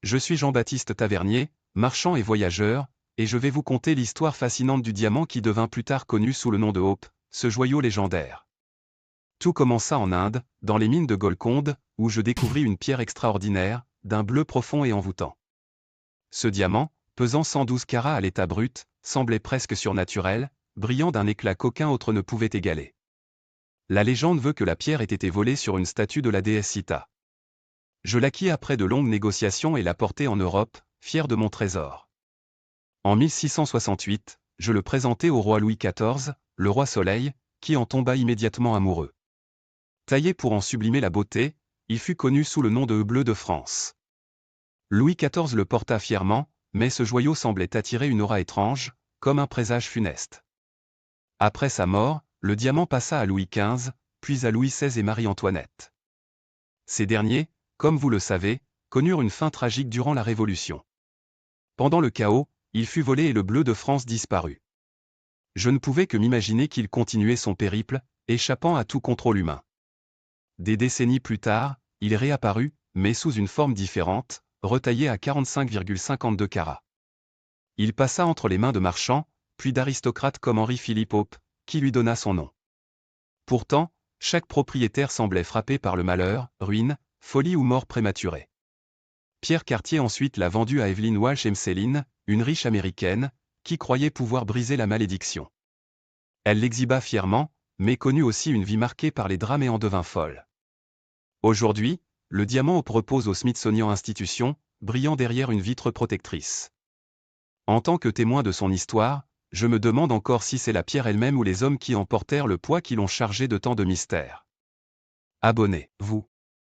Je suis Jean-Baptiste Tavernier, marchand et voyageur, et je vais vous conter l'histoire fascinante du diamant qui devint plus tard connu sous le nom de Hope, ce joyau légendaire. Tout commença en Inde, dans les mines de Golconde, où je découvris une pierre extraordinaire, d'un bleu profond et envoûtant. Ce diamant, pesant 112 carats à l'état brut, semblait presque surnaturel, brillant d'un éclat qu'aucun autre ne pouvait égaler. La légende veut que la pierre ait été volée sur une statue de la déesse Sita. Je l'acquis après de longues négociations et la portai en Europe, fier de mon trésor. En 1668, je le présentai au roi Louis XIV, le roi Soleil, qui en tomba immédiatement amoureux. Taillé pour en sublimer la beauté, il fut connu sous le nom de bleu de France. Louis XIV le porta fièrement, mais ce joyau semblait attirer une aura étrange, comme un présage funeste. Après sa mort, le diamant passa à Louis XV, puis à Louis XVI et Marie-Antoinette. Ces derniers, comme vous le savez, connurent une fin tragique durant la Révolution. Pendant le chaos, il fut volé et le bleu de France disparut. Je ne pouvais que m'imaginer qu'il continuait son périple, échappant à tout contrôle humain. Des décennies plus tard, il réapparut, mais sous une forme différente, retaillé à 45,52 carats. Il passa entre les mains de marchands, puis d'aristocrates comme Henri-Philippe Hope, qui lui donna son nom. Pourtant, chaque propriétaire semblait frappé par le malheur, ruine, folie ou mort prématurée. Pierre Cartier ensuite l'a vendu à Evelyn Walsh Emseline, une riche américaine, qui croyait pouvoir briser la malédiction. Elle l'exhiba fièrement, mais connut aussi une vie marquée par les drames et en devint folle. Aujourd'hui, le diamant Hope repose au Smithsonian Institution, brillant derrière une vitre protectrice. En tant que témoin de son histoire, je me demande encore si c'est la pierre elle-même ou les hommes qui en portèrent le poids qui l'ont chargé de tant de mystères. Abonnez-vous.